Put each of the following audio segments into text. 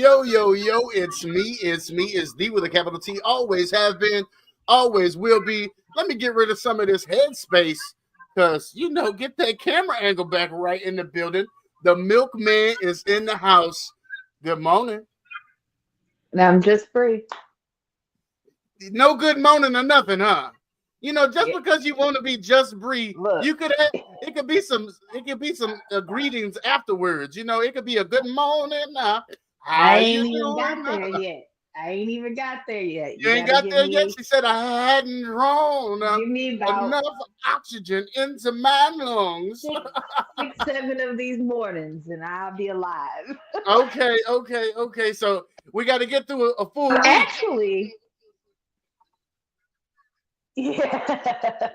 Yo, it's me, it's D with a capital T, always have been, always will be. Let me get rid of some of this headspace, because, get that camera angle back right in the building. The milkman is in the house. Good morning. And I'm just free. No good morning or nothing, huh? Just Yeah, because you want to be just Bri, look, you could have, it could be some greetings afterwards. It could be a good morning. I How you ain't even doing? got there yet. I ain't even got there yet. You You ain't gotta got give there yet. me She said I hadn't drawn give me about enough oxygen into my lungs. six, 7 of these mornings, and I'll be alive. Okay. So we got to get through a full week. Actually, yeah.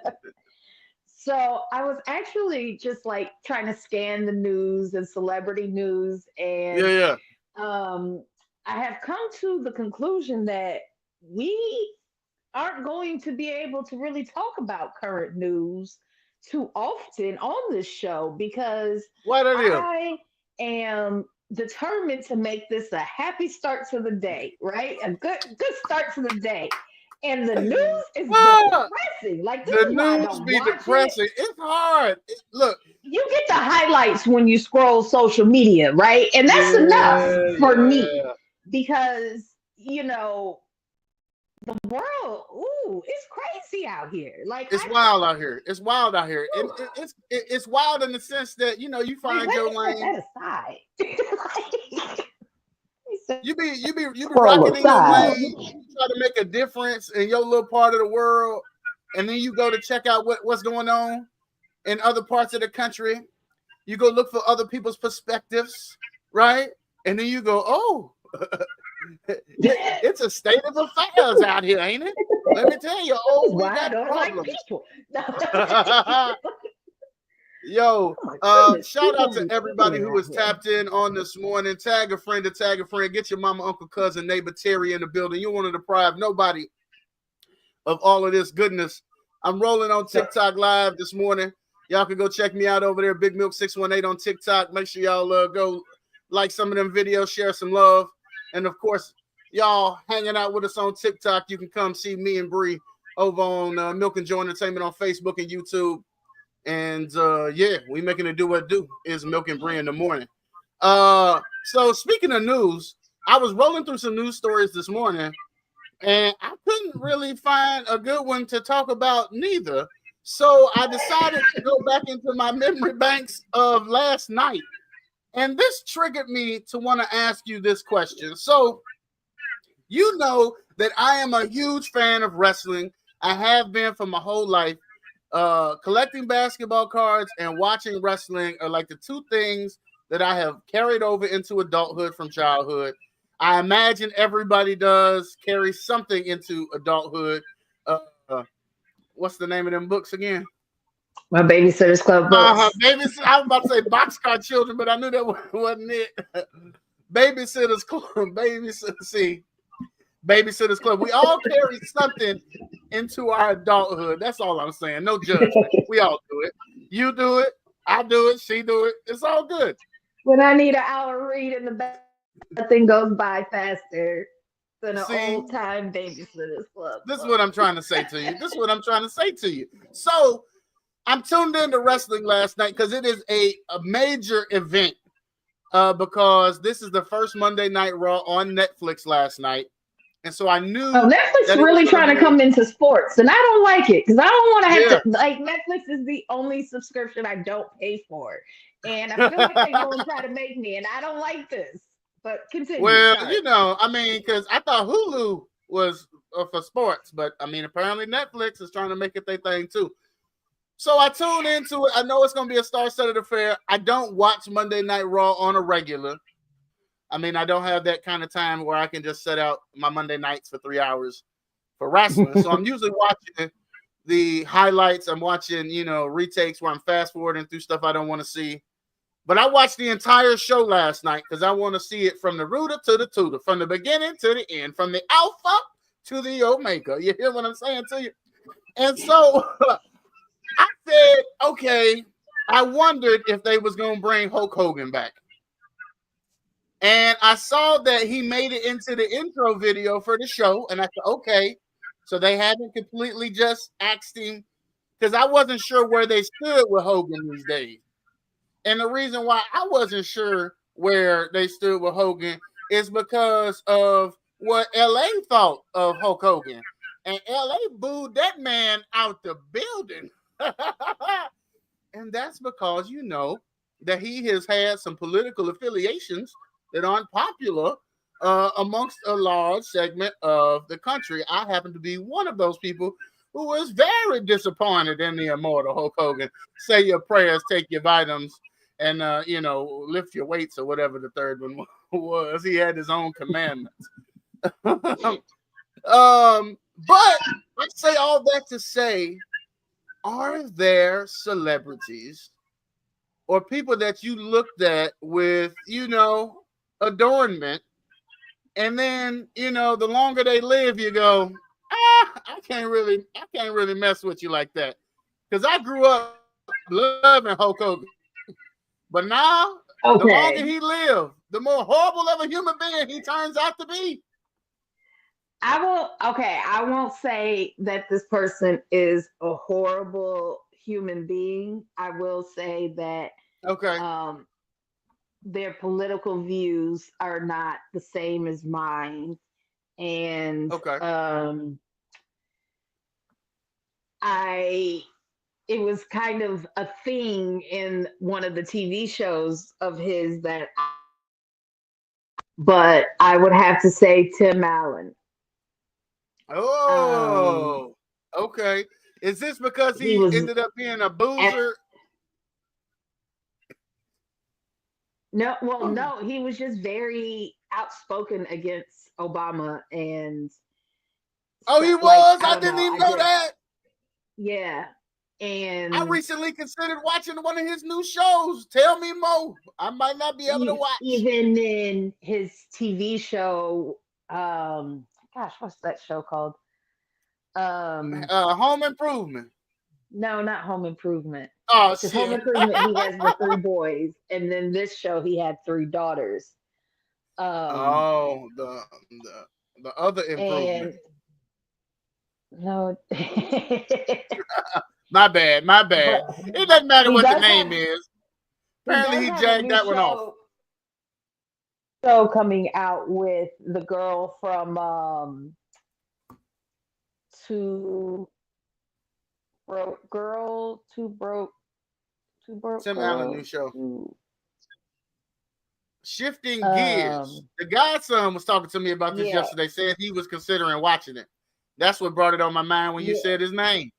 So I was actually just like trying to scan the news and celebrity news, and Yeah. um, I have come to the conclusion that we aren't going to be able to really talk about current news too often on this show because What are you? I am determined to make this a happy start to the day, right? A good start to the day. And the news is Ah, depressing. Like this the is why I news don't be watch it. depressing. It's hard. Look. You get the highlights when you scroll social media, right? And that's enough for me Yeah. because the world, ooh, it's crazy out here. Like It's wild out here. It's wild out here, and it's wild in the sense that you wait, find let your me set lane. that aside. Let me set You be scroll rocking in your aside. lane. You try to make a difference in your little part of the world, and then you go to check out what's going on in other parts of the country. You go look for other people's perspectives, right? And then you go, oh, it's a state of affairs out here, ain't it? Let me tell you, This oh, is we why I got don't like problems. people. Yo, Oh my goodness, shout out people to be everybody killing who out was here. tapped in on this morning. Tag a friend to tag a friend. Get your mama, uncle, cousin, neighbor, Terry in the building. You want to deprive nobody of all of this goodness. I'm rolling on TikTok live this morning. Y'all can go check me out over there, Big Milk 618 on TikTok. Make sure y'all go like some of them videos, share some love. And of course, y'all hanging out with us on TikTok. You can come see me and Bri over on Milk and Joy Entertainment on Facebook and YouTube. And yeah, we making it do what do is Milk and Bri in the morning. So speaking of news, I was rolling through some news stories this morning, and I couldn't really find a good one to talk about neither. So I decided to go back into my memory banks of last night, and this triggered me to want to ask you this question. So you know that I am a huge fan of wrestling. I have been for my whole life. Collecting basketball cards and watching wrestling are like the two things that I have carried over into adulthood from childhood. I imagine everybody does carry something into adulthood. Uh, uh, what's the name of them books again? My Babysitter's Club books. I was about to say Boxcar Children, but I knew that wasn't it. Babysitter's Club. Babysitters Club. We all carry something into our adulthood. That's all I'm saying. No judgment. We all do it. You do it. I do it. She do it. It's all good. When I need an hour read in the back, nothing goes by faster than an See, old time Babysitter's Club this is book. what I'm trying to say to you. This is what I'm trying to say to you. So I'm tuned into wrestling last night because it is a major event. Because this is the first Monday Night Raw on Netflix last night. And so I Oh, knew Netflix that it was really going to trying to be come into sports, and I don't like it because I don't want to have yeah. to. Like Netflix is the only subscription I don't pay for, and I feel like they're going to try to make me, and I don't like this. But continue. Well, Sorry. I mean, because I thought Hulu was for sports, but I mean, apparently Netflix is trying to make it their thing too. So I tune into it. I know it's going to be a star-studded affair. I don't watch Monday Night Raw on a regular. I mean, I don't have that kind of time where I can just set out my Monday nights for 3 hours for wrestling. So I'm usually watching the highlights. I'm watching, retakes where I'm fast forwarding through stuff I don't want to see. But I watched the entire show last night because I want to see it from the rooter to the tutor, from the beginning to the end, from the alpha to the omega. You hear what I'm saying to you? And so I said, okay, I wondered if they was going to bring Hulk Hogan back. And I saw that he made it into the intro video for the show. And I said, okay, so they haven't completely just asked him because I wasn't sure where they stood with Hogan these days. And the reason why I wasn't sure where they stood with Hogan is because of what LA thought of Hulk Hogan. And LA booed that man out the building. And that's because you know that he has had some political affiliations that aren't popular amongst a large segment of the country. I happen to be one of those people who was very disappointed in the immortal Hulk Hogan. Say your prayers, take your vitamins, and lift your weights or whatever the third one was. He had his own commandments. But let's say all that to say, are there celebrities or people that you looked at with, adornment, and then, the longer they live, you go, I can't really mess with you like that. Because I grew up loving Hulk Hogan. But now, the longer he Okay. lives, the more horrible of a human being he turns out to be. I won't say that this person is a horrible human being. I will say that Okay. um, their political views are not the same as mine. And Okay. I it was kind of a thing in one of the TV shows of his but I would have to say Tim Allen. Um, Oh, okay. Is this because he he was ended up being a at boozer? no, well, no, he was just very outspoken against Obama and Oh, he like was? I I don't didn't know, even I know just that. yeah, I and recently considered watching one of his new shows. Tell me more. I might not be able to watch. even in his TV show, gosh, what's that show called? Um, Home Improvement. no, not Home Improvement. Oh, Because Home shit. Improvement, he has the three boys, and then this show, he had three daughters. Um, Oh, the other improvement. and no, My bad. My bad. but It doesn't matter he what the does name have is. he Apparently, does he have a jagged new that one off. show coming out with the girl from Two Broke Girl, Two Broke Tim Allen new Girl, show. Two Shifting gears. The godson was talking to me about this yeah, yesterday. Said he was considering watching it. That's what brought it on my mind when you yeah, said his name.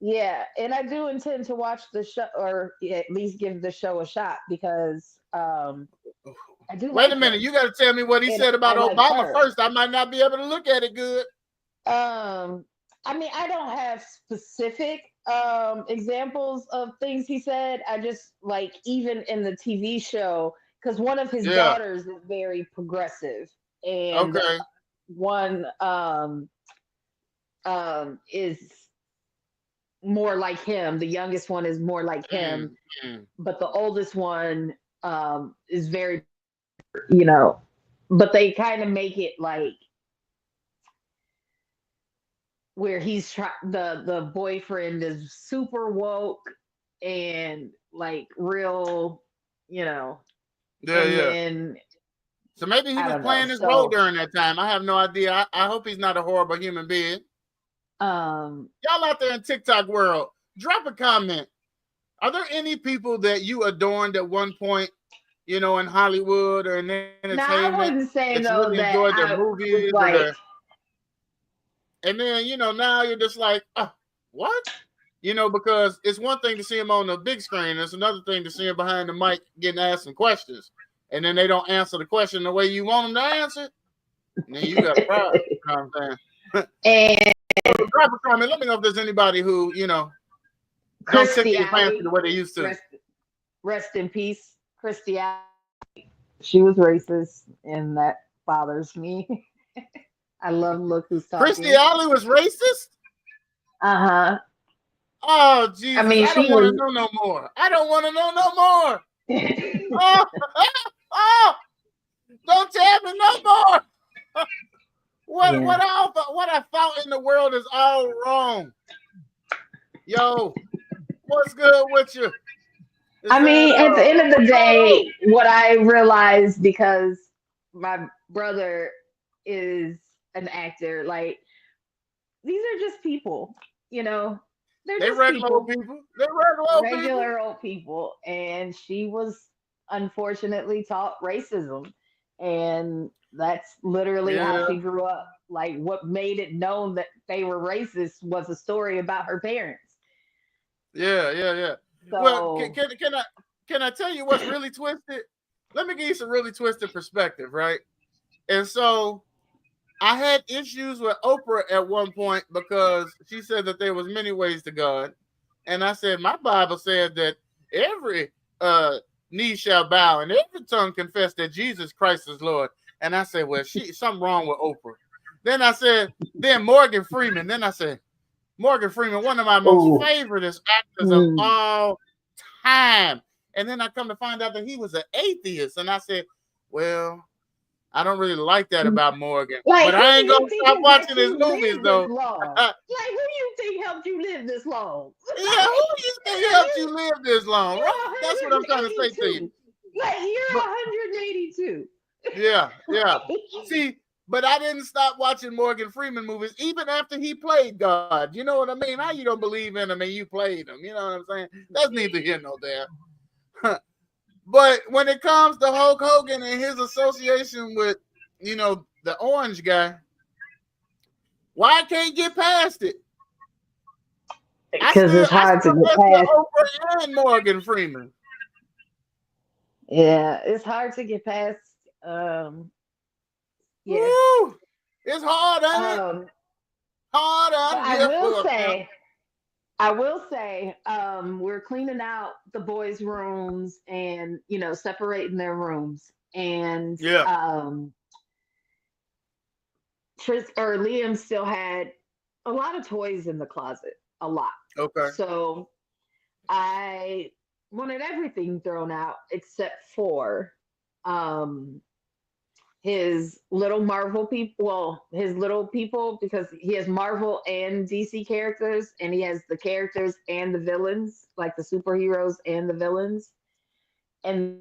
yeah, and I do intend to watch the show or at least give the show a shot because I do Wait a like minute. him You got to tell me what he and said I about like Obama her. first. I might not be able to look at it good. Um, I mean, I don't have specific examples of things he said. I just like even in the TV show because one of his Yeah. daughters is very progressive, and Okay. one is more like him. The youngest one is more like him, Mm, mm. but the oldest one is very, you know. But they kind of make it like where he's the boyfriend is super woke and like real, you know, Yeah, and yeah. then So maybe he I was don't know. playing his role So during that time. I have no idea. I hope he's not a horrible human being. um Y'all out there in TikTok world, drop a comment. Are there any people that you adorned at one point, in Hollywood or in now I entertainment wouldn't that say you really though that enjoyed their I was movies or like and then, now you're just like, what? Because it's one thing to see him on the big screen. It's another thing to see him behind the mic getting asked some questions. And then they don't answer the question the way you want them to answer. And then you got a problem. You know what I'm saying? and So drop a comment. Let me know if there's anybody who, don't tickle Christy your fancy the Alley, way they used to. rest in peace, Christy Alley. She was racist, and that bothers me. I love Look Who's Christy Talking. Alley was racist? Uh huh. Oh, I Jesus. mean, I don't she want to was. know no more. I don't want to know no more. Oh, oh. Don't tell me no more. What Yeah. what I thought in the world is all wrong. Yo, what's good with you? Is I that mean, at the end of the what's going on? day, what I realized, because my brother is an actor, like, these are just people, you know, they're They just regular old people, people. They regular old people. regular old people. And she was unfortunately taught racism. And that's literally how Yeah, she grew up. Like, what made it known that they were racist was a story about her parents. yeah. Well, So, can I tell you what's really twisted? Let me give you some really twisted perspective, right? And so I had issues with Oprah at one point because she said that there was many ways to God, and I said my Bible said that every uh, knee shall bow and every tongue confess that Jesus Christ is Lord. And I said, well, she something wrong with Oprah. Then I said, then Morgan Freeman. Then I said, Morgan Freeman, one of my most oh, favorite actors of all time. And then I come to find out that he was an atheist, and I said, well, I don't really like that about Morgan, like, but who I do ain't gonna you think stop has let watching his you movies live this though. long? Like, who do you think helped you live this long? Yeah, who Like, do you think helped you live this long, right? you're That's what I'm trying to say to you. 182. Like, you're But 182. yeah. See, but I didn't stop watching Morgan Freeman movies even after he played God. You know what I mean? How you don't believe in him and you played him? You know what I'm saying? That's neither here nor there. But when it comes to Hulk Hogan and his association with, the orange guy, why I can't get past it? Because it's I hard to still get mess with past. Oprah and Morgan Freeman. Yeah, it's hard to get past. Um, yeah. Woo! It's hard, ain't it? Um, Hard but out here for him. I will say, we're cleaning out the boys' rooms and, separating their rooms. And Yeah. Tris or Liam still had a lot of toys in the closet, a lot. Okay. So I wanted everything thrown out except for um his little Marvel people. Well, his little people, because he has Marvel and DC characters, and he has the characters and the villains, like the superheroes and the villains. And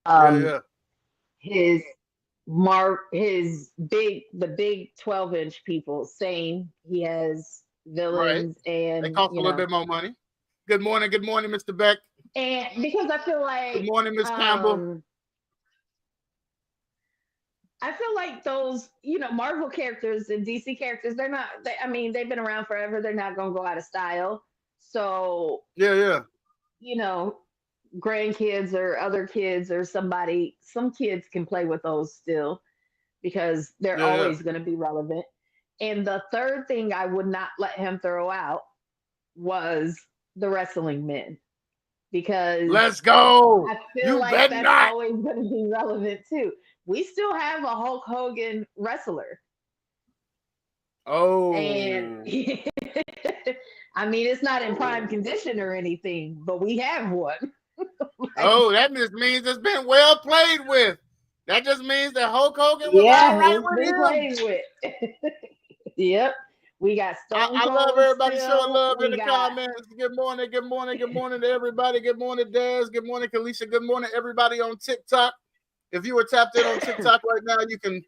Yeah. his his big 12-inch people, same. He has Right. villains, They and cost a little bit more money. Good morning, Mr. Beck. because Good morning, Miss Campbell. I feel like those, Marvel characters and DC characters, they're not, I mean, they've been around forever. They're not going to go out of style. So, Yeah. you know, grandkids or other kids or some kids can play with those still because they're Yeah. always going to be relevant. And the third thing I would not let him throw out was the wrestling men, because Let's go. I feel You like bet that's not. always going to be relevant too. We still have a Hulk Hogan wrestler, and Oh. I mean, it's not in prime condition or anything, but we have one. Like, Oh, that just means it's been well played with. That just means that Hulk Hogan was all yeah, right it's with been him. played with. Yep, we got Stone I love Cold everybody showing still. love in We the got comments. Good morning to everybody. Good morning, Daz. Good morning, Kalisha. Good morning, everybody on TikTok. If you were tapped in on TikTok right now, you can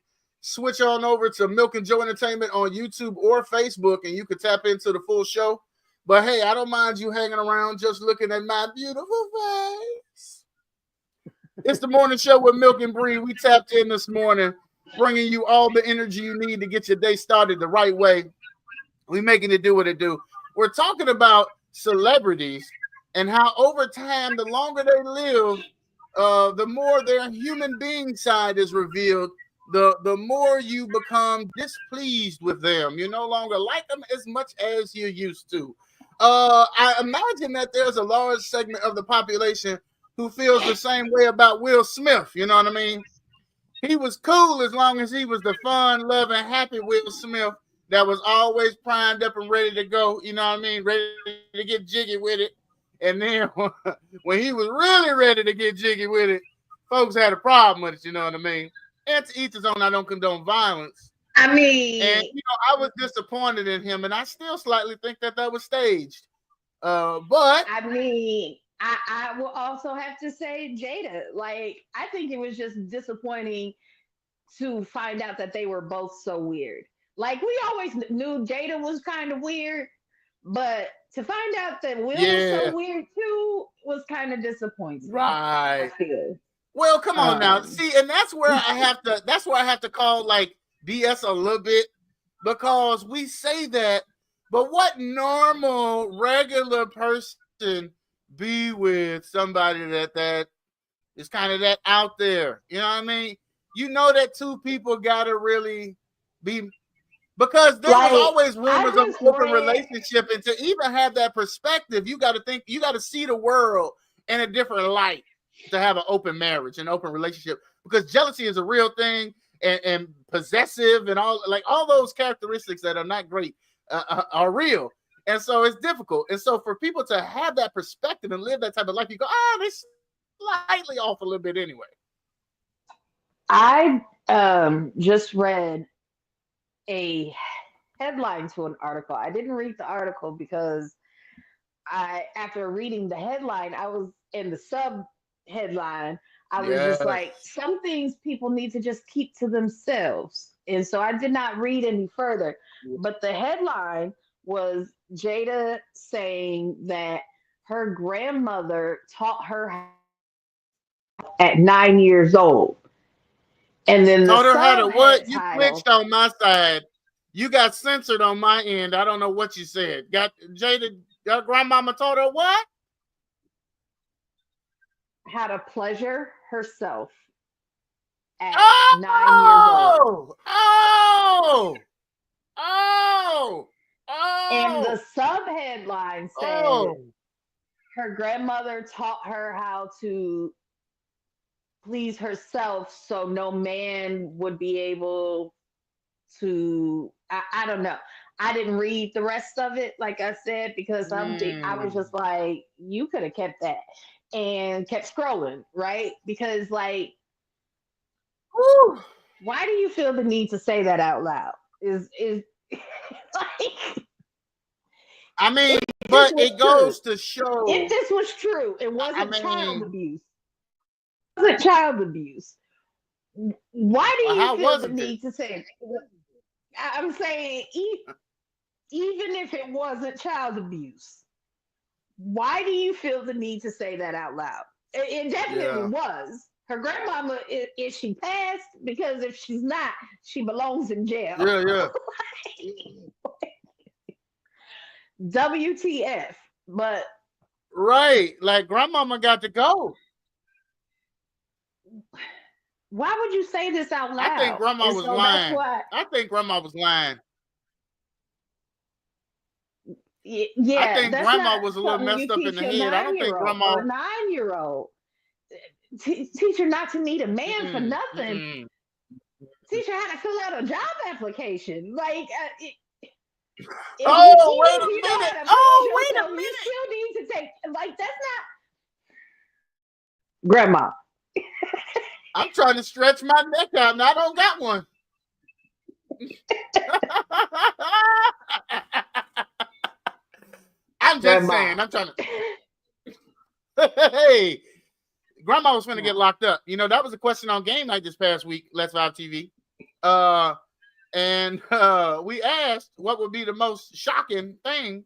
switch on over to Milk and Joe Entertainment on YouTube or Facebook, and you can tap into the full show. But hey, I don't mind you hanging around just looking at my beautiful face. It's the morning show with Milk and Bri. We tapped in this morning, bringing you all the energy you need to get your day started the right way. We making it do what it do. We're talking about celebrities and how over time, the longer they live, the more their human being side is revealed. The more you become displeased with them. You no longer like them as much as you used to. I imagine that there's a large segment of the population who feels the same way about Will Smith. You know what I mean? He was cool as long as he was the fun, loving, happy Will Smith that was always primed up and ready to go. You know what I mean? Ready to get jiggy with it. And then when he was really ready to get jiggy with it, folks had a problem with it. You know what I mean? And to each his own. I don't condone violence. I And mean, I was disappointed in him, and I still slightly think that was staged. But I will also have to say Jada. Like, I think it was just disappointing to find out that they were both so weird. Like, we always knew Jada was kind of weird, but to find out that Will was so yeah, weird too was kind of disappointing. I right. feel. Well, come on now. Um, See, and that's where I have to call like BS a little bit, because we say that, but what normal regular person be with somebody that is kind of that out there? You know what I mean? You know that two people gotta really be, because there was like, always I rumors of an just open read. relationship, and to even have that perspective, you got to think, you got to see the world in a different light to have an open marriage, an open relationship, because jealousy is a real thing, and possessive and all those characteristics that are not great are real, and so it's difficult. And so for people to have that perspective and live that type of life, you go, they're slightly off a little bit anyway. I just read a headline to an article. I didn't read the article because after reading the headline, I was in the sub headline. I was just like, Yes. some things people need to just keep to themselves. And so I did not read any further. But the headline was Jada saying that her grandmother taught her at 9 years old. And then the Told her how to subhead what? You title, glitched on my side. You got censored on my end. I don't know what you said. Got Jada, your grandmama told her what? how to pleasure herself at 9 years old. Oh, oh, oh, And oh, the subheadline said oh. her grandmother taught her how to please herself so no man would be able to. I don't know. I didn't read the rest of it, like I said, because I was Mm. just like, you could have kept that and kept scrolling, right? Because, like, Whew. why do you feel the need to say that out loud? Is like, I mean, if this but was it true, goes to if show. this was true, it I wasn't child mean, abuse. It wasn't child abuse. Why do you how feel the wasn't it? need to say it? I'm saying, even if it wasn't child abuse, why do you feel the need to say that out loud? It definitely Yeah, was. Her grandmama, is she passed? Because if she's not, she belongs in jail. yeah, yeah. WTF. But Right. Like grandmama got to go. why would you say this out I think loud? grandma And was so that's lying. why, I think grandma was lying. I yeah, think that's grandma not was a little something messed you up in teach the your head. I don't think 9 year old grandma. or 9 year old. Teach her not to need a man for Mm-mm, nothing. mm-mm. Teach her how to fill out a job application. Like, Oh, even wait if a you know minute. how to please Oh, wait a yourself, you minute. still need to take, like, that's not grandma. I'm trying to stretch my neck out and I don't got one. I'm just Grandma. saying. I'm trying to. Hey, grandma was going to get No. locked up. You know, that was a question on game night this past week, Let's Vibe TV. And we asked what would be the most shocking thing.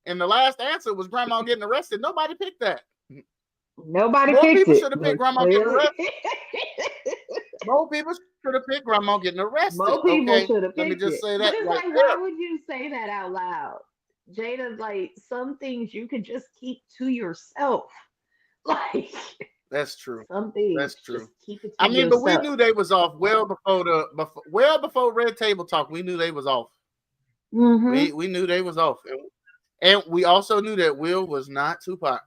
And the last answer was grandma getting arrested. Nobody picked that. Nobody More picked people it, should have picked but grandma getting clearly, arrested. More people should have picked grandma getting arrested. most people Okay. should have Let me picked just it. say But that it's right like, why there. would you say that out loud? Jada, like, some things you could just keep to yourself. Like, That's true. some things, That's just true. keep it to I mean, but we yourself. knew they was off well before Red Table Talk. We knew they was off. Hmm. We knew they was off. And we also knew that Will was not Tupac.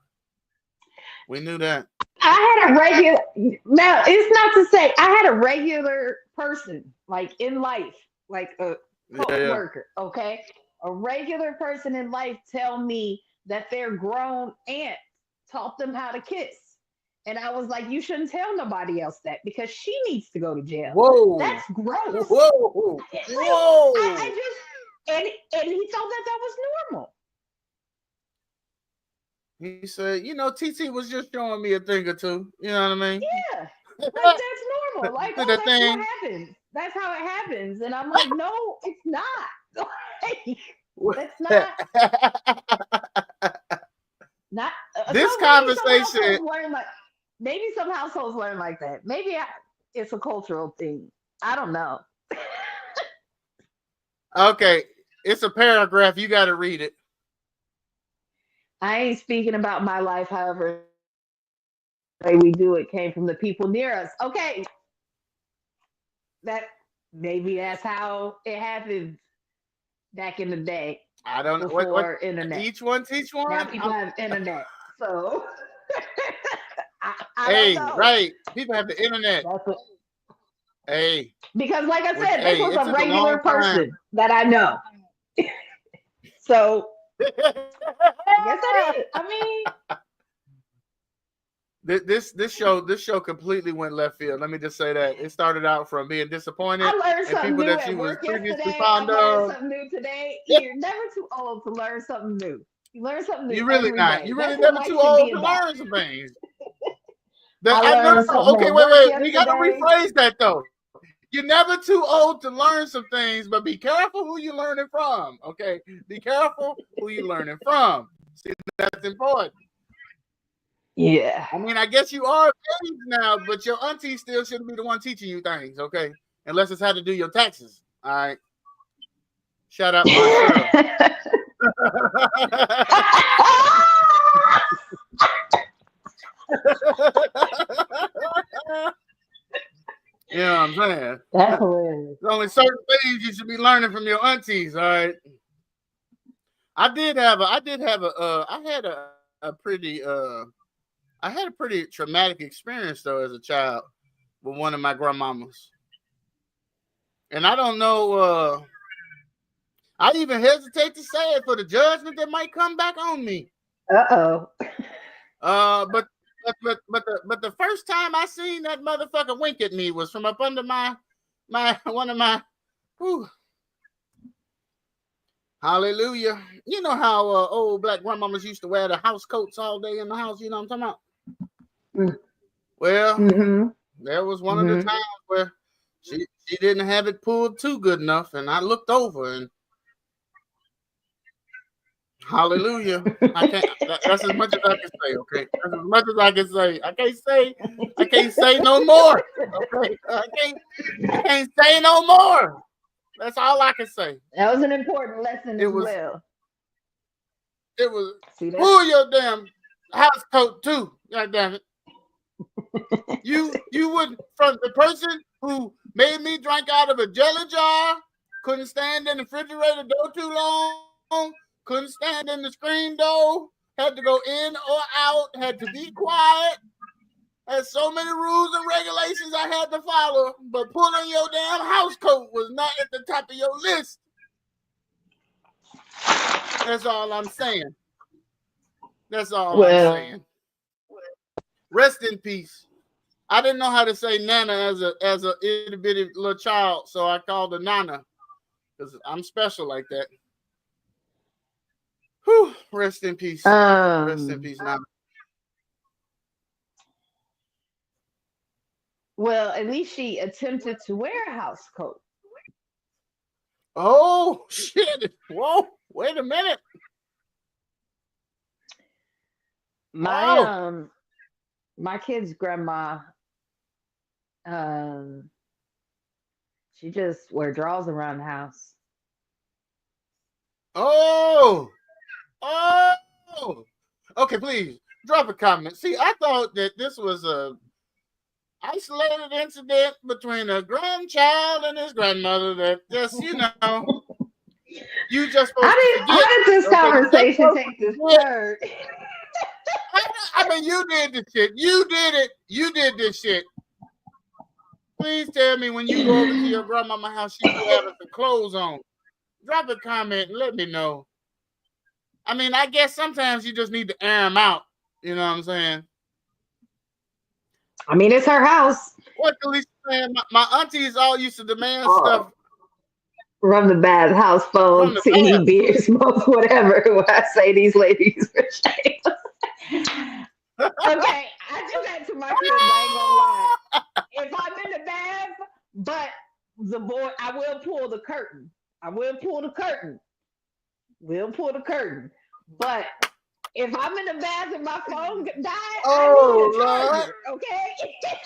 We knew that. I had a regular, now it's not to say I had a regular person, like, in life, like a Yeah, yeah. co-worker, okay? A regular person in life tell me that their grown aunt taught them how to kiss. And I was like, you shouldn't tell nobody else that because she needs to go to jail. Whoa. That's gross. Whoa. Like, I Whoa. just and he thought that was normal. He said, TT was just showing me a thing or two. You know what I mean? Yeah. Like that's normal. Like, Did oh, the that's what thing. happens. That's how it happens. And I'm like, no, it's not. Like, that's not This maybe some conversation. households learn like maybe some households learn like that. It's a cultural thing. I don't know. Okay. It's a paragraph. You got to read it. I ain't speaking about my life, however, the way we do it came from the people near us. Okay. That maybe that's how it happened back in the day I don't know what before internet. each one teach Now one. people have internet. So I don't Hey, know. right. People have the internet. That's what, Hey, because like I said, this was it a took a regular long time. person that I know. So I guess that is. I mean, this show completely went left field. Let me just say that it started out from being disappointed I learned and something people new that you at was work previously yesterday. fond I'm learning of. something new today. You're never too old to learn something new. You learn something new You really every not. day. You really That's what never life too should be old to about. learn some things. I No. learned something Okay, at work wait. We got to yesterday. rephrase that though. You're never too old to learn some things, but be careful who you're learning from. Okay, be careful who you're learning from. See, that's important. Yeah. I mean, I guess you are of age now, but your auntie still shouldn't be the one teaching you things, okay? Unless it's how to do your taxes. All right. Shout out Aunt Cheryl. You know what I'm saying? That's hilarious. There's only certain things you should be learning from your aunties, all right? I had a pretty traumatic experience though as a child with one of my grandmamas. And I don't know I even hesitate to say it for the judgment that might come back on me. Uh-oh. But the first time I seen that motherfucker wink at me was from up under my one of my whew, hallelujah. You know how old black grandmamas used to wear the house coats all day in the house, you know what I'm talking about? Well, Mm-hmm. there was one of the Mm-hmm. times where she didn't have it pulled too good enough, and I looked over and hallelujah. I can't. That's as much as I can say. Okay, that's as much as I can say. I can't say no more. Okay, I can't say no more. That's all I can say. That was an important lesson It as was. well. It was. See that? Pull your damn house coat too. God damn it. You would from the person who made me drink out of a jelly jar, couldn't stand in the refrigerator door too long, couldn't stand in the screen door, had to go in or out, had to be quiet, had so many rules and regulations I had to follow, but pulling your damn house coat was not at the top of your list. That's all I'm saying. That's all I'm Well, saying. Rest in peace. I didn't know how to say Nana as a itty bitty little child, so I called her Nana because I'm special like that. Whew, rest in peace. Rest in peace, Nana. well, at least she attempted to wear a house coat. Oh shit! Whoa! Wait a minute! My Oh! my kid's grandma, um, she just wear drawers around the house. Oh! Oh! Okay, please drop a comment. See, I thought that this was a isolated incident between a grandchild and his grandmother that just you just supposed to How forget. did this Okay, you just conversation supposed take to this forget. turn? I mean, you did the shit. You did it. You did this shit. Please tell me when you go over to your grandmama's house, she be having some clothes on. Drop a comment and let me know. I mean, I guess sometimes you just need to air them out. You know what I'm saying? I mean, it's her house. What Khaleesi saying? My aunties all used to demand stuff From the bathhouse from phone, the tea, past. beer, smoke, whatever. When I say these ladies are shameless. Okay, I do that to my kids. I ain't gonna lie. If I'm in the bath, but the boy, I will pull the curtain. I will pull the curtain. We'll pull the curtain. But if I'm in the bath and my phone died, I need Oh a Lord. charger. Okay,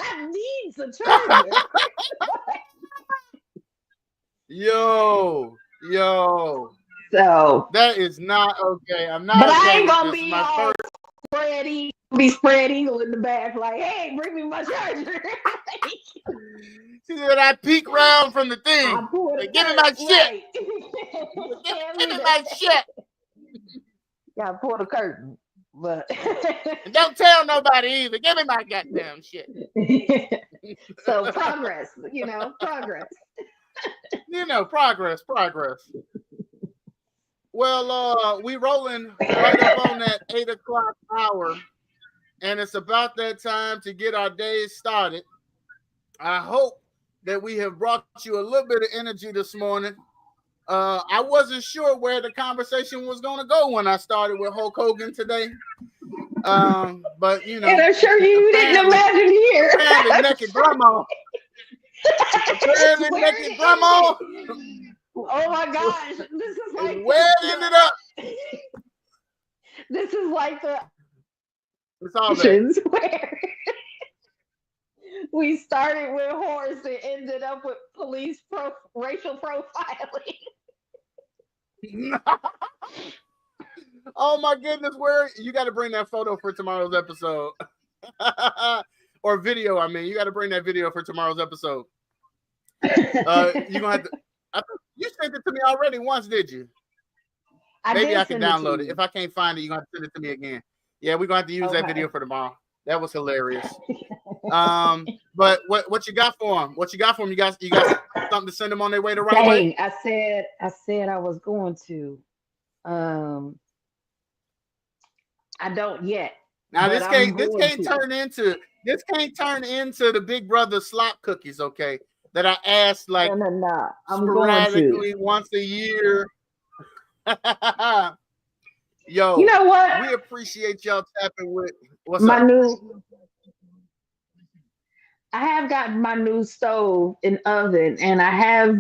I need a charger. Yo. So, That is not okay. I'm but not I okay ain't with gonna this. be My all first. spread eagle in the bath like, hey, bring me my charger. See that I peek round from the thing. I pull the Like, give me my curtain. shit. Right. Give me my shit. Yeah, pull the curtain. But And don't tell nobody either. Give me my goddamn shit. so progress, progress. Progress. Well, we rolling right up on that 8:00 hour, and it's about that time to get our days started. I hope that we have brought you a little bit of energy this morning. I wasn't sure where the conversation was going to go when I started with Hulk Hogan today. But And I'm sure you didn't imagine here. Apparently naked grandma. Apparently naked grandma. Oh my gosh. This is like where it ended up. This is like the It's all that. where we started with horse and ended up with police racial profiling. Oh my goodness, where you got to bring that photo for tomorrow's episode. Or video, I mean. You got to bring that video for tomorrow's episode. You're gonna have to. You sent it to me already once, did you? Maybe I can download it. If I can't find it, you're gonna have to send it to me again. Yeah, we're gonna have to use that video for tomorrow. That was hilarious. But what you got for them? What you got for them? You got something to send them on their way the right way? I said I was going to. I don't yet. Now this can't turn into the Big Brother slop cookies, okay? That I asked like no. I'm sporadically going to. once a year. Yo, you know what? We appreciate y'all tapping with what's my up? new. I have gotten my new stove and oven, and I have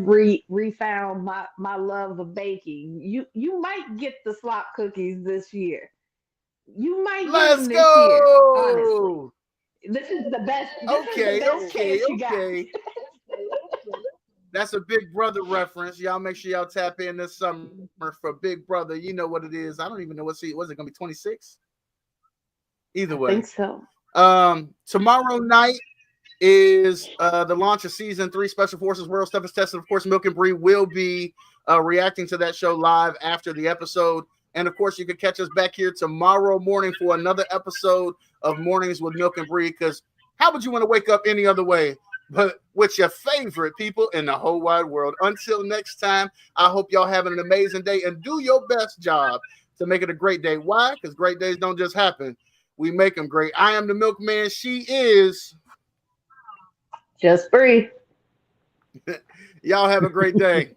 refound my love of baking. You might get the slop cookies this year. You might get them this year. Honestly, this is the best. Chance you got. That's a Big Brother reference. Y'all make sure y'all tap in this summer for Big Brother. You know what it is. I don't even know was it going to be 26? Either way. I think so. Tomorrow night is the launch of season 3 Special Forces World Stuff is Tested. Of course, Milk and Bri will be reacting to that show live after the episode. And of course, you can catch us back here tomorrow morning for another episode of Mornings with Milk and Bri. Because how would you want to wake up any other way but with your favorite people in the whole wide world? Until next time, I hope y'all having an amazing day and do your best job to make it a great day. Why? Because great days don't just happen. We make them great. I am the Milkman. She is Just Bri. Y'all have a great day.